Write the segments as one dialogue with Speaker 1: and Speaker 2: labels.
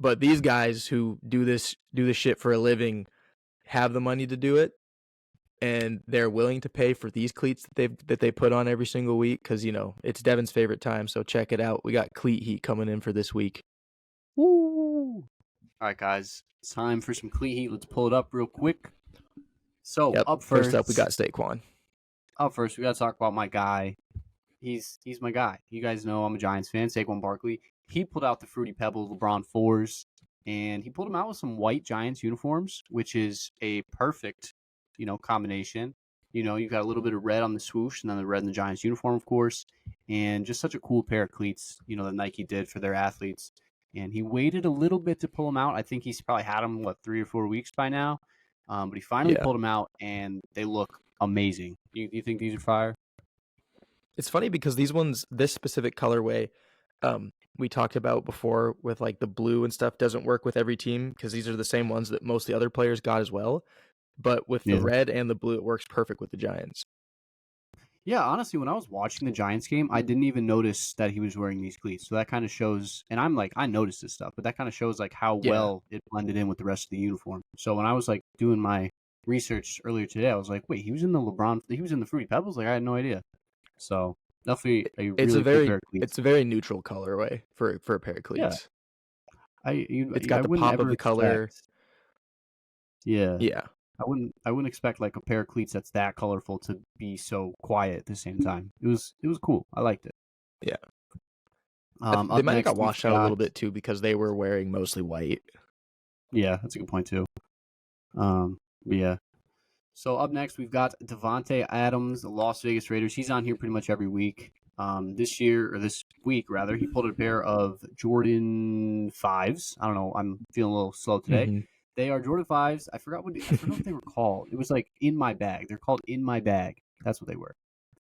Speaker 1: But these guys who do this shit for a living have the money to do it, and they're willing to pay for these cleats that they put on every single week because, it's Devin's favorite time. So check it out. We got Cleat heat coming in for this week.
Speaker 2: Woo! All right, guys. It's time for some Cleat heat. Let's pull it up real quick. So,
Speaker 1: First up, we got Saquon.
Speaker 2: Up first, we got to talk about my guy. He's my guy. You guys know I'm a Giants fan, Saquon Barkley. He pulled out the Fruity Pebble LeBron 4s, and he pulled them out with some white Giants uniforms, which is a perfect, combination. You've got a little bit of red on the swoosh, and then the red in the Giants uniform, of course, and just such a cool pair of cleats, that Nike did for their athletes. And he waited a little bit to pull them out. I think he's probably had them, 3 or 4 weeks by now. But he finally pulled them out, and they look amazing. You think these are fire?
Speaker 1: It's funny because these ones, this specific colorway, we talked about before with like the blue and stuff, doesn't work with every team because these are the same ones that most of the other players got as well. But with the red and the blue, it works perfect with the Giants.
Speaker 2: Yeah, honestly, when I was watching the Giants game, I didn't even notice that he was wearing these cleats. So that kind of shows, and I'm like, I noticed this stuff, but that kind of shows like how well it blended in with the rest of the uniform. So when I was like doing my research earlier today, I was like, wait, he was in the Fruity Pebbles? Like, I had no idea. So definitely
Speaker 1: It's a very neutral colorway for a pair of cleats.
Speaker 2: Yeah.
Speaker 1: It's got the pop of the color.
Speaker 2: Yeah. I wouldn't expect like a pair of cleats that's that colorful to be so quiet at the same time. It was cool. I liked it.
Speaker 1: Yeah. They might have got washed out a little bit too because they were wearing mostly white.
Speaker 2: Yeah, that's a good point too. But yeah. So up next we've got Davante Adams, the Las Vegas Raiders. He's on here pretty much every week. This week rather, he pulled a pair of Jordan 5s. I don't know. I'm feeling a little slow today. Mm-hmm. They are Jordan 5s. I forgot what they were called. It was like In My Bag. They're called In My Bag. That's what they were.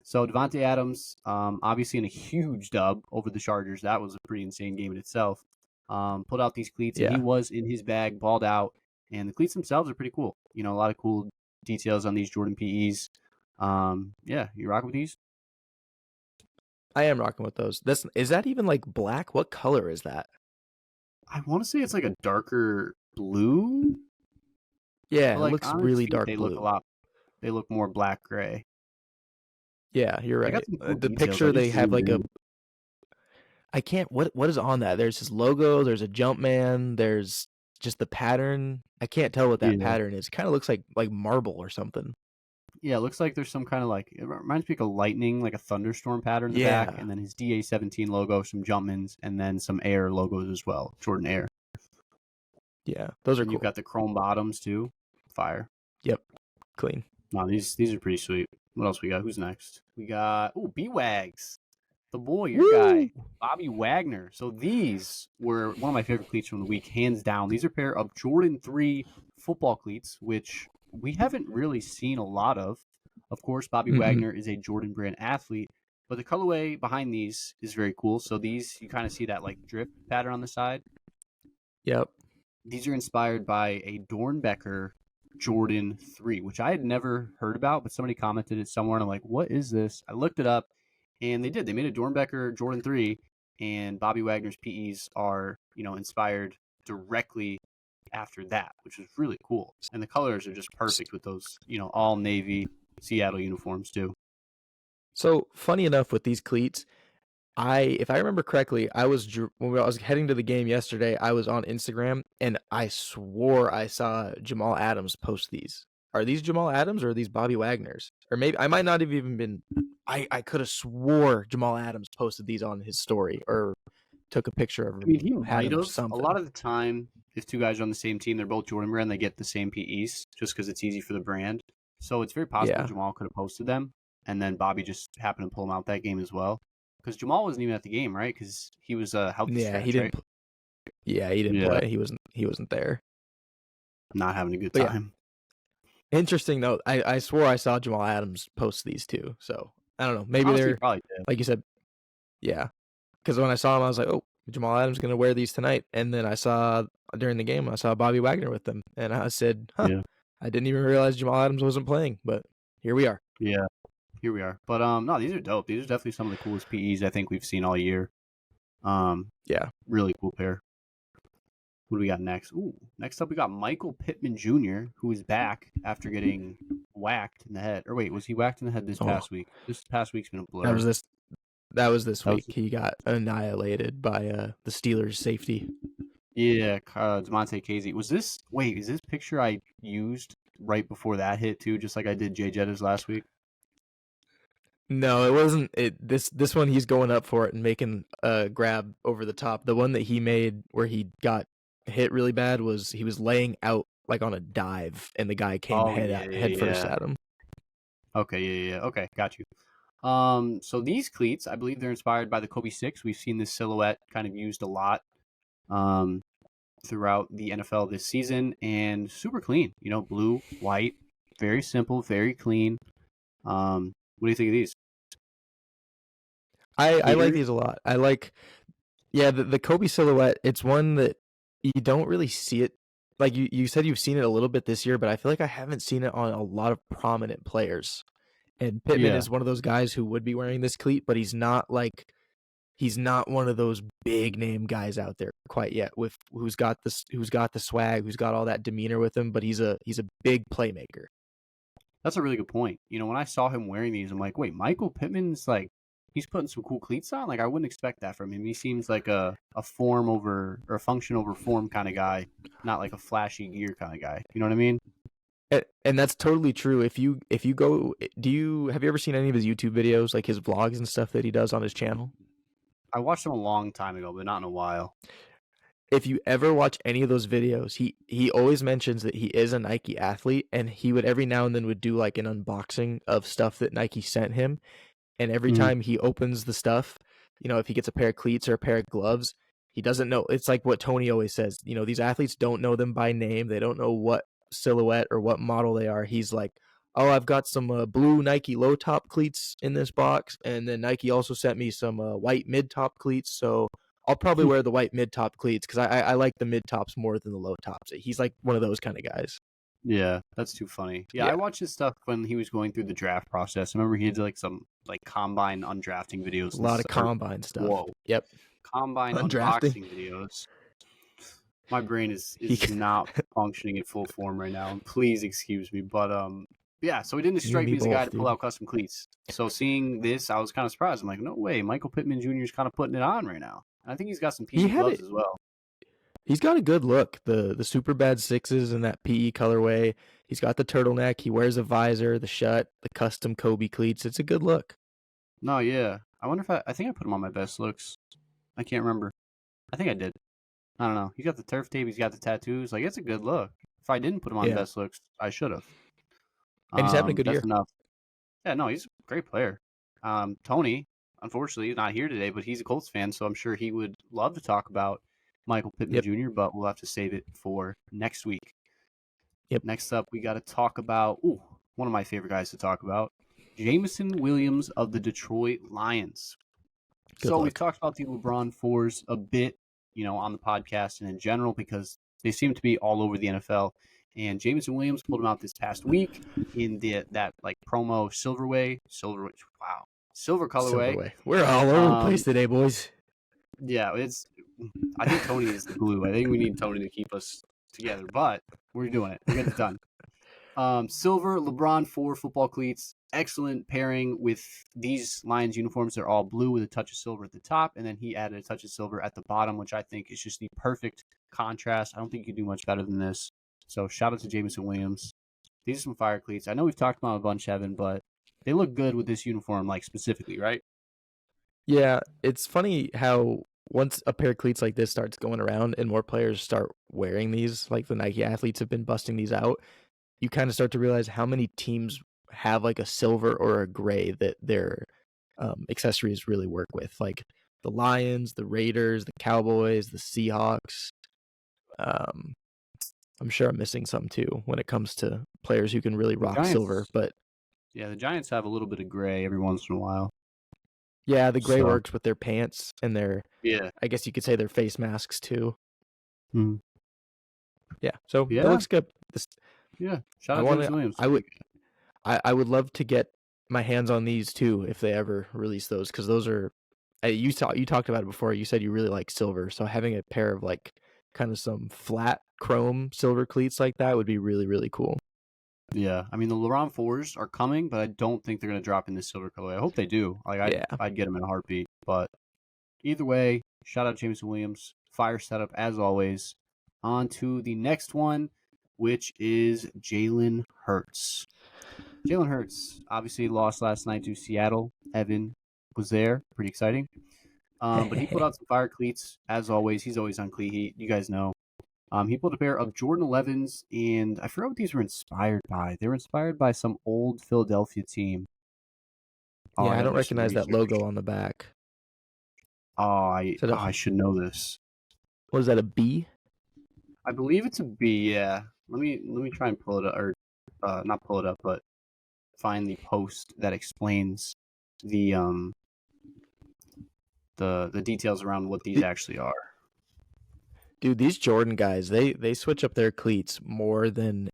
Speaker 2: So Davante Adams, obviously in a huge dub over the Chargers. That was a pretty insane game in itself. Pulled out these cleats, and he was in his bag, balled out. And the cleats themselves are pretty cool. A lot of cool details on these Jordan PEs. You rocking with these?
Speaker 1: I am rocking with those. Is that even like black? What color is that?
Speaker 2: I want to say it's like a darker blue.
Speaker 1: Yeah, it looks really dark blue.
Speaker 2: They look more black gray.
Speaker 1: Yeah, you're right. The picture they have like I can't. What is on that? There's his logo. There's a Jumpman. There's just the pattern. I can't tell what that pattern is. It kind of looks like marble or something.
Speaker 2: Yeah, it looks like there's some kind of it reminds me of a lightning, like a thunderstorm pattern in the back, and then his DA-17 logo, some Jumpmans, and then some Air logos as well, Jordan Air.
Speaker 1: Yeah, those are cool.
Speaker 2: You've got the chrome bottoms too. Fire.
Speaker 1: Yep, clean.
Speaker 2: No, these are pretty sweet. What else we got? Who's next? We got B-Wags. The boy, your guy, Bobby Wagner. So these were one of my favorite cleats from the week, hands down. These are a pair of Jordan 3 football cleats, which we haven't really seen a lot of. Of course, Bobby Wagner is a Jordan brand athlete, but the colorway behind these is very cool. So these, you kind of see that like drip pattern on the side.
Speaker 1: Yep. These
Speaker 2: are inspired by a Dornbecker Jordan 3, which I had never heard about, but somebody commented it somewhere, and I'm like, what is this? I looked it up. And they did. They made a Dornbecker Jordan 3, and Bobby Wagner's PEs are, inspired directly after that, which is really cool. And the colors are just perfect with those, all navy Seattle uniforms too.
Speaker 1: So funny enough with these cleats, if I remember correctly, when I was heading to the game yesterday, I was on Instagram and I swore I saw Jamal Adams post these. Are these Jamal Adams or are these Bobby Wagner's? Or maybe I might not have even been. I could have swore Jamal Adams posted these on his story or took a picture of him.
Speaker 2: I mean, he might have. A lot of the time, if two guys are on the same team, they're both Jordan brand, they get the same PEs just because it's easy for the brand. So it's very possible Jamal could have posted them, and then Bobby just happened to pull them out that game as well. Because Jamal wasn't even at the game, right? Because he was healthy.
Speaker 1: Yeah, he didn't. Right? He didn't play. He wasn't there.
Speaker 2: Not having a good time.
Speaker 1: Yeah. Interesting though. I swore I saw Jamal Adams post these too. So I don't know. Maybe they're
Speaker 2: probably did.
Speaker 1: Like you said. Yeah. Because when I saw him, I was like, "Oh, Jamal Adams going to wear these tonight." And then I saw during the game, I saw Bobby Wagner with them, and I said, "Huh, I didn't even realize Jamal Adams wasn't playing." But here we are.
Speaker 2: Yeah, here we are. But no, these are dope. These are definitely some of the coolest PEs I think we've seen all year. Yeah, really cool pair. What do we got next? Ooh, next up we got Michael Pittman Jr., who is back after getting whacked in the head. Or wait, was he whacked in the head this
Speaker 1: Oh,
Speaker 2: past week? This past week's been a
Speaker 1: that
Speaker 2: blur.
Speaker 1: was this. That was this
Speaker 2: That was
Speaker 1: week. He got annihilated by the Steelers safety.
Speaker 2: yeah, Demonte Casey. Was this? Wait, is this picture I used right before that hit too? Just like I did Jay Jettas last week.
Speaker 1: No, it wasn't. This one he's going up for it and making a grab over the top. The one that he made where he got hit really bad was he was laying out like on a dive and the guy came
Speaker 2: Oh yeah,
Speaker 1: head
Speaker 2: yeah,
Speaker 1: first
Speaker 2: yeah.
Speaker 1: at him.
Speaker 2: Okay, yeah. Okay, got you. So these cleats, I believe they're inspired by the Kobe 6. We've seen this silhouette kind of used a lot um, throughout the NFL this season, and super clean. You know, blue, white, very simple, very clean. What do you think of these?
Speaker 1: I like
Speaker 2: Haters?
Speaker 1: these a lot. I like the Kobe silhouette. It's one that you don't really see it. Like you said you've seen it a little bit this year, but I feel like I haven't seen it on a lot of prominent players. And Pittman
Speaker 2: Yeah,
Speaker 1: is one of those guys who would be wearing this cleat, but he's not one of those big name guys out there quite yet with who's got the swag, who's got all that demeanor with him, but he's a big playmaker.
Speaker 2: that's a really good point. You know, when I saw him wearing these, I'm like, wait, Michael Pittman's like, he's putting some cool cleats on. Like, I wouldn't expect that from him. He seems like a form over or a function over form kind of guy, not like a flashy gear kind of guy. You know what I mean?
Speaker 1: And that's totally true. If you go, have you ever seen any of his YouTube videos, like his vlogs and stuff that he does on his channel?
Speaker 2: I watched him a long time ago, but not in a while.
Speaker 1: If you ever watch any of those videos, he always mentions that he is a Nike athlete, and he would every now and then would do like an unboxing of stuff that Nike sent him. And every
Speaker 2: Mhm.
Speaker 1: time he opens the stuff, if he gets a pair of cleats or a pair of gloves, he doesn't know. It's like what Tony always says. These athletes don't know them by name. They don't know what silhouette or what model they are. He's like, oh, I've got some blue Nike low top cleats in this box, and then Nike also sent me some white mid top cleats. So I'll probably wear the white mid top cleats because I like the mid tops more than the low tops. He's like one of those kind of guys.
Speaker 2: Yeah, that's too funny. Yeah,
Speaker 1: Yeah,
Speaker 2: I watched his stuff when he was going through the draft process. I remember he did like some like combine undrafting videos
Speaker 1: a
Speaker 2: and
Speaker 1: lot of
Speaker 2: or,
Speaker 1: combine stuff.
Speaker 2: whoa,
Speaker 1: Yep,
Speaker 2: combine
Speaker 1: undrafting.
Speaker 2: unboxing videos. My brain is
Speaker 1: He
Speaker 2: not functioning at full form right now. And please excuse me, but yeah. So it didn't
Speaker 1: you and
Speaker 2: strike
Speaker 1: me
Speaker 2: me as a guy
Speaker 1: both,
Speaker 2: to pull
Speaker 1: dude.
Speaker 2: out custom cleats. So seeing this, I was kind of surprised. I'm like, no way, Michael Pittman Jr. is kind of putting it on right now. And I think he's got some
Speaker 1: He
Speaker 2: PE
Speaker 1: had
Speaker 2: gloves
Speaker 1: it.
Speaker 2: as well.
Speaker 1: He's got a good look. The super bad sixes in that PE colorway. He's got the turtleneck. He wears a visor, the shut, the custom Kobe cleats. It's a good look.
Speaker 2: No, yeah. I wonder if I think I put him on my best looks. I can't remember. I think I did. I don't know. He's got the turf tape. He's got the tattoos. Like, it's a good look. If I didn't put him on
Speaker 1: Yeah,
Speaker 2: best looks, I should have.
Speaker 1: and he's having a good
Speaker 2: That's
Speaker 1: year.
Speaker 2: enough. Yeah, no, he's a great player. Tony, unfortunately, is not here today, but he's a Colts fan, so I'm sure he would love to talk about Michael Pittman
Speaker 1: Yep,
Speaker 2: Jr., but we'll have to save it for next week.
Speaker 1: yep.
Speaker 2: Next up, we got to talk about, one of my favorite guys to talk about, Jameson Williams of the Detroit Lions.
Speaker 1: Good
Speaker 2: So we've
Speaker 1: luck.
Speaker 2: talked about the LeBron fours a bit, on the podcast and in general because they seem to be all over the NFL. And Jameson Williams pulled him out this past week in that like promo silver colorway.
Speaker 1: Silverway. We're all over the place
Speaker 2: Um,
Speaker 1: today, boys.
Speaker 2: yeah, I think Tony is the glue. I think we need Tony to keep us together, but we're doing it. We're getting it done. Silver LeBron 4 football cleats. Excellent pairing with these Lions uniforms. They're all blue with a touch of silver at the top, and then he added a touch of silver at the bottom, which I think is just the perfect contrast. I don't think you can do much better than this. So shout out to Jameson Williams. These are some fire cleats. I know we've talked about a bunch, Evan, but they look good with this uniform, like specifically, right?
Speaker 1: Yeah, it's funny how once a pair of cleats like this starts going around and more players start wearing these, like the Nike athletes have been busting these out, you kind of start to realize how many teams have like a silver or a gray that their accessories really work with. Like the Lions, the Raiders, the Cowboys, the Seahawks. Um, I'm sure I'm missing some too when it comes to players who can really
Speaker 2: The
Speaker 1: rock silver.
Speaker 2: Giants,
Speaker 1: But
Speaker 2: yeah, the Giants have a little bit of gray every once in a while.
Speaker 1: yeah, the gray
Speaker 2: So
Speaker 1: works with their pants and their,
Speaker 2: yeah,
Speaker 1: I guess you could say their face masks too.
Speaker 2: Mhm.
Speaker 1: Yeah, so it
Speaker 2: yeah,
Speaker 1: looks good. This
Speaker 2: yeah. Shout
Speaker 1: I
Speaker 2: out
Speaker 1: want
Speaker 2: James
Speaker 1: to.
Speaker 2: Williams.
Speaker 1: I would love to get my hands on these too if they ever release those because those are. You talked about it before. You said you really like silver, so having a pair of like kind of some flat chrome silver cleats like that would be really, really cool.
Speaker 2: Yeah, I mean the Laurent 4s are coming, but I don't think they're gonna drop in this silver colorway. I hope they do. Like
Speaker 1: Yeah.
Speaker 2: I'd get them in a heartbeat. But either way, shout out Jameson Williams, fire setup as always. On to the next one, which is Jalen Hurts. Jalen Hurts obviously lost last night to Seattle. Evan was there, pretty exciting. But he pulled out some fire cleats as always. He's always on cleat heat. You guys know. He pulled a pair of Jordan 11s, and I forgot what these were inspired by. They were inspired by some old Philadelphia team. Oh,
Speaker 1: Yeah,
Speaker 2: I
Speaker 1: I
Speaker 2: gotta
Speaker 1: don't
Speaker 2: do some
Speaker 1: recognize that
Speaker 2: research.
Speaker 1: logo on the back. Is that
Speaker 2: I should know this.
Speaker 1: what is that, a B?
Speaker 2: I believe it's a B. Yeah. Let me try and pull it up, or not pull it up, but find the post that explains the the details around what these actually are.
Speaker 1: Dude, these Jordan guys, they switch up their cleats more than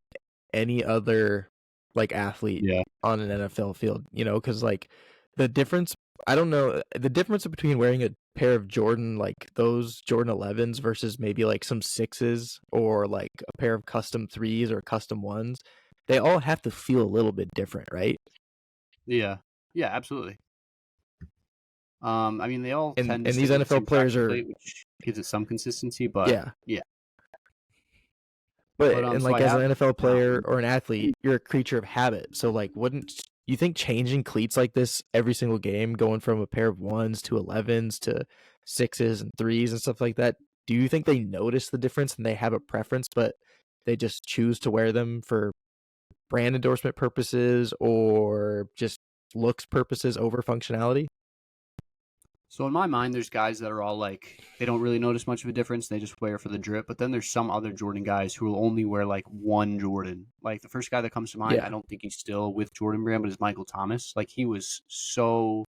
Speaker 1: any other like athlete
Speaker 2: Yeah.
Speaker 1: on an NFL field, because like the difference, I don't know, the difference between wearing a pair of Jordan, like those Jordan 11s versus maybe like some 6s or like a pair of custom 3s or custom 1s, they all have to feel a little bit different, right?
Speaker 2: Yeah. Yeah, absolutely. I mean, they all
Speaker 1: And
Speaker 2: tend to
Speaker 1: and
Speaker 2: stick
Speaker 1: these
Speaker 2: with the same
Speaker 1: NFL players
Speaker 2: tracking
Speaker 1: are,
Speaker 2: plate, which gives it some consistency. But
Speaker 1: yeah.
Speaker 2: yeah,
Speaker 1: But and
Speaker 2: so
Speaker 1: like
Speaker 2: I
Speaker 1: as an
Speaker 2: have
Speaker 1: NFL player
Speaker 2: found.
Speaker 1: or an athlete, you're a creature of habit. So like wouldn't you think changing cleats like this every single game, going from a pair of 1s to 11s to 6s and 3s and stuff like that, do you think they notice the difference and they have a preference, but they just choose to wear them for brand endorsement purposes or just looks purposes over functionality?
Speaker 2: So in my mind, there's guys that are all like they don't really notice much of a difference. They just wear for the drip. But then there's some other Jordan guys who will only wear like one Jordan. Like the first guy that comes to mind, I
Speaker 1: Yeah.
Speaker 2: don't think he's still with Jordan Brand, but is Michael Thomas. Like he was so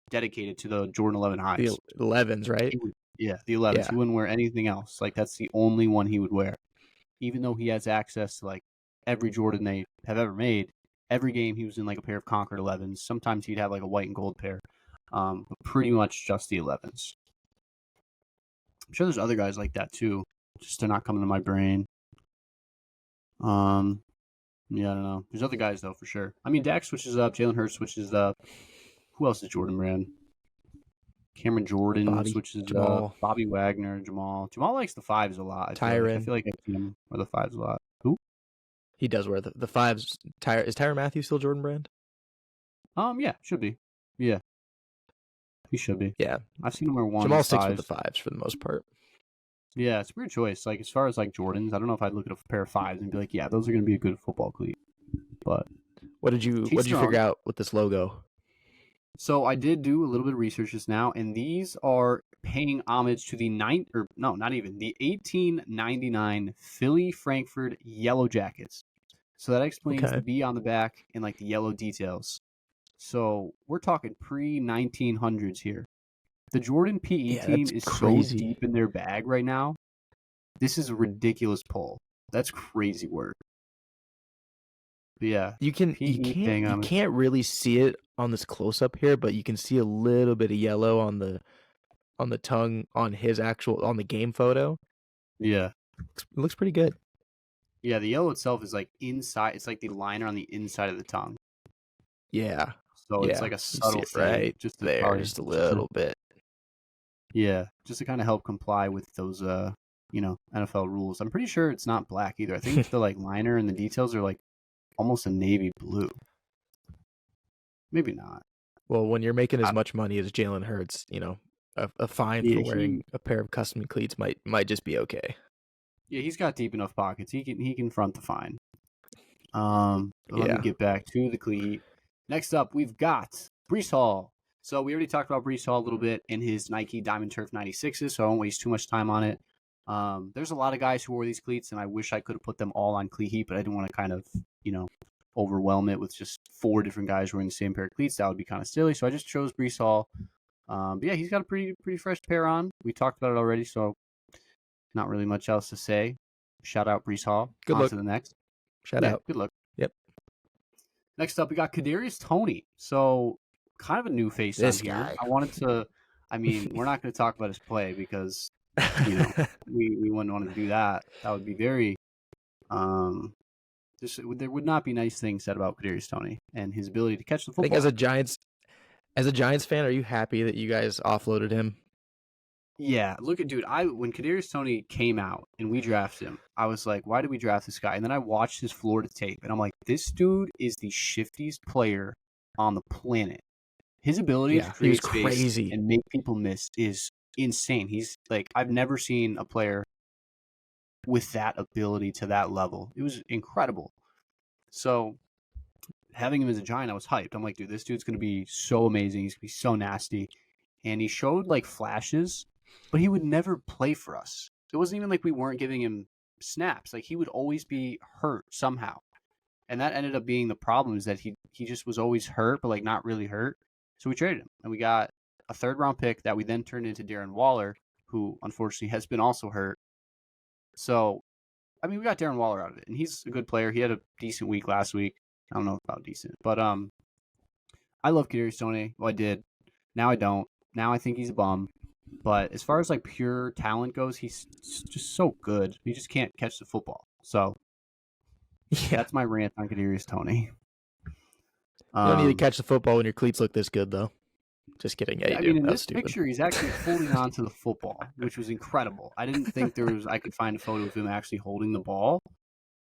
Speaker 2: dedicated to the Jordan 11
Speaker 1: The
Speaker 2: highs.
Speaker 1: 11s, right?
Speaker 2: He would, yeah, the 11s.
Speaker 1: Yeah.
Speaker 2: He wouldn't wear anything else. Like that's the only one he would wear, even though he has access to like every Jordan they have ever made. Every game he was in like a pair of Concord 11s. Sometimes he'd have like a white and gold pair, but pretty much just the 11s. I'm sure there's other guys like that too. Just they're not coming to my brain. Yeah, I don't know. There's other guys though for sure. I mean, Dak switches up. Jalen Hurts switches up. Who else is Jordan brand? Cameron Jordan
Speaker 1: Bobby,
Speaker 2: switches up.
Speaker 1: Jamal,
Speaker 2: Bobby Wagner, Jamal. Jamal likes the fives a lot. I
Speaker 1: Tyron.
Speaker 2: feel like I've seen him wear the fives a lot. Who?
Speaker 1: He does wear the 5s. Is Tyron Matthew still Jordan brand?
Speaker 2: Yeah, should be. Yeah, he should be.
Speaker 1: Yeah.
Speaker 2: I've seen him wear ones,
Speaker 1: Jamal sticks with the
Speaker 2: fives.
Speaker 1: 5s for the most part.
Speaker 2: Yeah, it's a weird choice. Like as far as like Jordans, I don't know if I'd look at a pair of fives and be like, yeah, those are gonna be a good football cleat. But
Speaker 1: What did you
Speaker 2: teach their
Speaker 1: figure
Speaker 2: own.
Speaker 1: out with this logo?
Speaker 2: So I did do a little bit of research just now, and these are paying homage to the not even the 1899 Philly Frankfurt Yellow Jackets. So that explains the
Speaker 1: Okay.
Speaker 2: B on the back and like the yellow details. So we're talking pre 1900s here. The Jordan PE
Speaker 1: Yeah,
Speaker 2: team
Speaker 1: that's
Speaker 2: is so
Speaker 1: crazy.
Speaker 2: deep in their bag right now. This is a ridiculous pull. That's crazy work. But yeah,
Speaker 1: You can you
Speaker 2: PE
Speaker 1: can't
Speaker 2: paying
Speaker 1: you
Speaker 2: homage.
Speaker 1: can't really see it on this close up here, but you can see a little bit of yellow on the tongue on his actual on the game photo.
Speaker 2: Yeah.
Speaker 1: It looks pretty good.
Speaker 2: Yeah, the yellow itself is like inside. It's like the liner on the inside of the tongue.
Speaker 1: Yeah.
Speaker 2: So it's
Speaker 1: Yeah.
Speaker 2: like a
Speaker 1: You see
Speaker 2: subtle
Speaker 1: it
Speaker 2: thing,
Speaker 1: right
Speaker 2: just to
Speaker 1: there,
Speaker 2: probably
Speaker 1: just a
Speaker 2: just to
Speaker 1: little bit.
Speaker 2: yeah, just to kind of help comply with those NFL rules. I'm pretty sure it's not black either. I think the like liner and the details are like almost a navy blue. Maybe not.
Speaker 1: Well, when you're making as
Speaker 2: I,
Speaker 1: much money as Jalen Hurts, a fine
Speaker 2: yeah,
Speaker 1: for wearing a pair of custom cleats might just be okay.
Speaker 2: he's got deep enough pockets. He can front the fine. But let me
Speaker 1: Yeah.
Speaker 2: get back to the cleat. Next up, we've got Brees Hall. So we already talked about Brees Hall a little bit in his Nike Diamond Turf 96s, so I won't waste too much time on it. There's a lot of guys who wore these cleats, and I wish I could have put them all on cleat heat, but I didn't want to kind of, overwhelm it with just 4 different guys wearing the same pair of cleats. That would be kind of silly, so I just chose Brees Hall. But yeah, he's got a pretty fresh pair on. We talked about it already, so not really much else to say. Shout out Brees Hall.
Speaker 1: Good
Speaker 2: On
Speaker 1: luck.
Speaker 2: to the next.
Speaker 1: Shout
Speaker 2: Yeah,
Speaker 1: out.
Speaker 2: good luck.
Speaker 1: Yep.
Speaker 2: Next up, we got Kadarius Toney. So kind of a new face on
Speaker 1: This
Speaker 2: here.
Speaker 1: guy.
Speaker 2: I wanted to. I mean, we're not going to talk about his play because You know,
Speaker 1: I
Speaker 2: we wouldn't want to do that. That would be very um. There would not be nice things said about Kadarius Toney and his ability to catch the
Speaker 1: think
Speaker 2: football.
Speaker 1: as a Giants fan, are you happy that you guys offloaded him?
Speaker 2: Yeah, look at dude. When Kadarius Toney came out and we drafted him, I was like, why did we draft this guy? And then I watched his Florida tape, and I'm like, this dude is the shiftiest player on the planet. His ability to
Speaker 1: Yeah, he was
Speaker 2: create space
Speaker 1: crazy.
Speaker 2: and make people miss is insane. He's like, I've never seen a player with that ability to that level. It was incredible. So having him as a Giant, I was hyped. I'm like, dude, this dude's gonna be so amazing. He's gonna be so nasty. And he showed like flashes, but he would never play for us. It wasn't even like we weren't giving him snaps. Like he would always be hurt somehow. And that ended up being the problem is that he just was always hurt, but like not really hurt. So we traded him and we got a third round pick that we then turned into Darren Waller, who unfortunately has been also hurt. So I mean we got Darren Waller out of it. And he's a good player. He had a decent week last week. I don't know about decent. But I love Kadarius Toney. Well I did. Now I don't. Now I think he's a bum. But as far as like pure talent goes, he's just so good. He just can't catch the football. So
Speaker 1: Yeah,
Speaker 2: that's my rant on Kadarius Toney.
Speaker 1: you don't need to
Speaker 2: Um,
Speaker 1: catch the football when your cleats look this good, though. Just kidding. Yeah,
Speaker 2: yeah,
Speaker 1: you
Speaker 2: I
Speaker 1: do.
Speaker 2: mean, in
Speaker 1: That was
Speaker 2: this
Speaker 1: stupid.
Speaker 2: picture, he's actually holding on to the football, which was incredible. I didn't think I could find a photo of him actually holding the ball,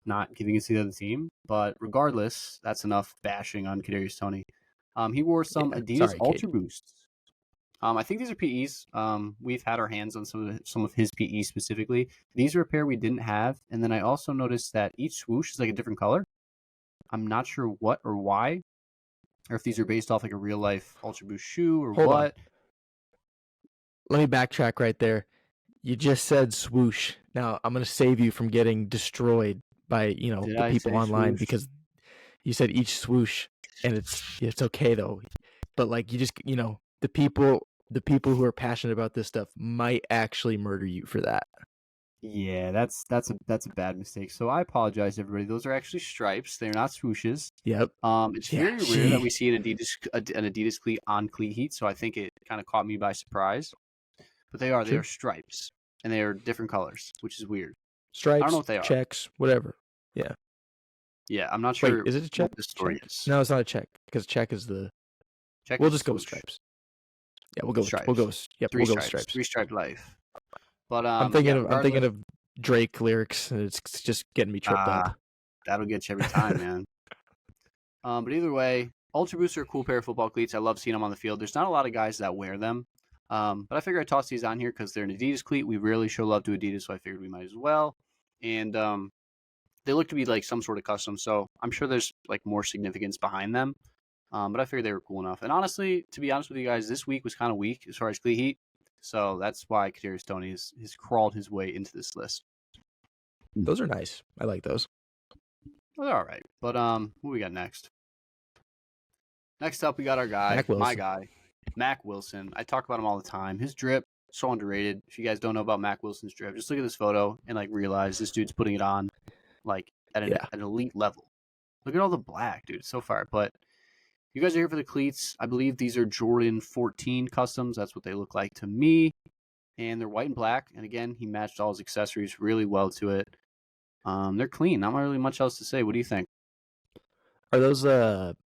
Speaker 2: not giving it to the other team. But regardless, that's enough bashing on Kadarius Toney. He wore some
Speaker 1: Yeah,
Speaker 2: Adidas
Speaker 1: sorry,
Speaker 2: Ultra
Speaker 1: Katie.
Speaker 2: Boosts. I think these are PEs. We've had our hands on some of his PEs specifically. These are a pair we didn't have, and then I also noticed that each swoosh is like a different color. I'm not sure what or why, or if these are based off like a real life Ultra Boost shoe or
Speaker 1: Hold on.
Speaker 2: what.
Speaker 1: Let me backtrack right there. You just said swoosh. Now I'm gonna save you from getting destroyed by
Speaker 2: Did
Speaker 1: the
Speaker 2: I
Speaker 1: people
Speaker 2: say
Speaker 1: online
Speaker 2: swoosh?
Speaker 1: because you said each swoosh, and it's okay though. But like you just the people who are passionate about this stuff might actually murder you for that.
Speaker 2: Yeah, that's a bad mistake. So I apologize, everybody. Those are actually stripes. They're not swooshes.
Speaker 1: Yep.
Speaker 2: It's
Speaker 1: Yeah.
Speaker 2: very rare that we
Speaker 1: She.
Speaker 2: see an Adidas cleat on cleat heat, so I think it kind of caught me by surprise. But they are
Speaker 1: True.
Speaker 2: stripes, and they are different colors, which is weird. I don't know
Speaker 1: Stripes,
Speaker 2: what they are.
Speaker 1: checks, whatever. Yeah.
Speaker 2: Yeah, I'm not
Speaker 1: Wait,
Speaker 2: sure
Speaker 1: is it a check?
Speaker 2: what the story
Speaker 1: Check?
Speaker 2: is.
Speaker 1: No, it's not a check because check is the.
Speaker 2: Check
Speaker 1: We'll
Speaker 2: is a
Speaker 1: just go with
Speaker 2: swoosh.
Speaker 1: stripes. Yeah, we'll go
Speaker 2: Stripes.
Speaker 1: with yep,
Speaker 2: Three
Speaker 1: we'll go with
Speaker 2: stripes.
Speaker 1: stripes.
Speaker 2: Three stripe life. But yeah,
Speaker 1: I'm thinking
Speaker 2: regardless,
Speaker 1: of Drake lyrics, and it's just getting me tripped up.
Speaker 2: that'll get you every time, man. But either way, Ultra Boosts are a cool pair of football cleats. I love seeing them on the field. There's not a lot of guys that wear them. But I figure I toss these on here because they're an Adidas cleat. We rarely show love to Adidas, so I figured we might as well. And they look to be like some sort of custom, so I'm sure there's like more significance behind them. But I figured they were cool enough. And honestly, to be honest with you guys, this week was kind of weak as far as cleat heat. So that's why Kadarius Toney has crawled his way into this list.
Speaker 1: Those are nice. I like those.
Speaker 2: Well, they're all right. But what we got next? Next up, we got our guy,
Speaker 1: Mac
Speaker 2: my
Speaker 1: Wilson.
Speaker 2: guy, Mac Wilson. I talk about him all the time. His drip, so underrated. If you guys don't know about Mac Wilson's drip, just look at this photo and like realize this dude's putting it on like at
Speaker 1: Yeah.
Speaker 2: an elite level. Look at all the black, dude. It's so fire. But you guys are here for the cleats. I believe these are Jordan 14 customs. That's what they look like to me. And they're white and black. And again, he matched all his accessories really well to it. They're clean. Not really much else to say. What do you think?
Speaker 1: Are those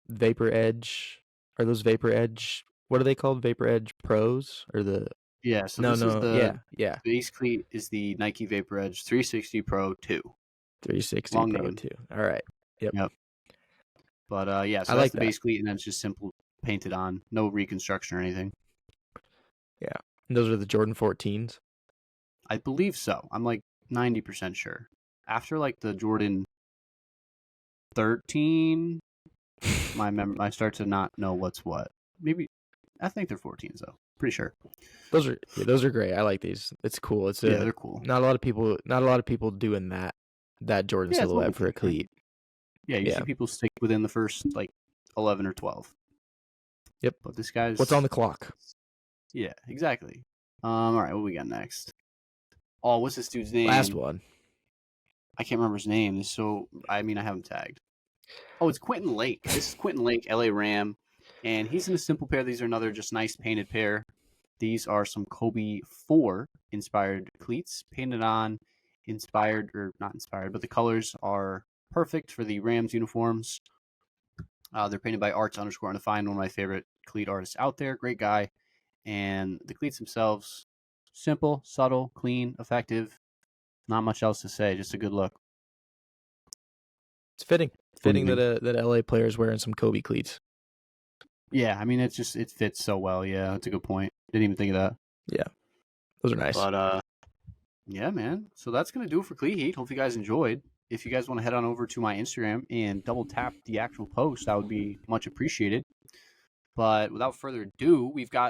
Speaker 1: Vapor Edge? Are those Vapor Edge? What are they called? Vapor Edge Pros or the?
Speaker 2: Yeah, so
Speaker 1: No,
Speaker 2: this is
Speaker 1: no.
Speaker 2: the
Speaker 1: Yeah, yeah.
Speaker 2: base cleat is the Nike Vapor Edge 360 Pro 2.
Speaker 1: 360
Speaker 2: Long
Speaker 1: Pro
Speaker 2: name.
Speaker 1: 2. All right. Yep.
Speaker 2: Yep. But yeah,
Speaker 1: I
Speaker 2: so that's
Speaker 1: like
Speaker 2: the
Speaker 1: that.
Speaker 2: base cleat, and then it's just simple painted on, no reconstruction or anything.
Speaker 1: Yeah. And those are the Jordan 14s.
Speaker 2: I believe so. I'm like 90% sure. After like the Jordan 13, I start to not know what's what. Maybe I think they're 14s though. Pretty sure.
Speaker 1: Those are great. I like these. It's cool. It's
Speaker 2: Yeah,
Speaker 1: a
Speaker 2: they're cool.
Speaker 1: not a lot of people doing that Jordan
Speaker 2: Yeah, it's a little
Speaker 1: silhouette
Speaker 2: bit
Speaker 1: for a
Speaker 2: different.
Speaker 1: cleat.
Speaker 2: Yeah,
Speaker 1: Yeah.
Speaker 2: usually people stick within the first like 11 or 12.
Speaker 1: Yep.
Speaker 2: But this guy's
Speaker 1: What's on the clock?
Speaker 2: Yeah, exactly. All right, what we got next? Oh, what's this dude's name?
Speaker 1: Last one.
Speaker 2: I can't remember his name. I have him tagged. Oh, it's Quentin Lake. This is Quentin Lake, LA Ram, and he's in a simple pair. These are another just nice painted pair. These are some Kobe 4 inspired cleats, painted on, inspired, or not inspired, but the colors are perfect for the Rams uniforms. They're painted by arts_undefined, one of my favorite cleat artists out there. Great guy. And the cleats themselves, simple, subtle, clean, effective. Not much else to say. Just a good look.
Speaker 1: It's fitting.
Speaker 2: What do you
Speaker 1: Fitting that
Speaker 2: think?
Speaker 1: that LA player is wearing some Kobe cleats.
Speaker 2: Yeah, I mean, it fits so well. Yeah, that's a good point. Didn't even think of that.
Speaker 1: Yeah, those are nice.
Speaker 2: But yeah, man. So that's gonna do it for Cleat Heat. Hope you guys enjoyed. If you guys want to head on over to my Instagram and double tap the actual post, that would be much appreciated. But without further ado, we've got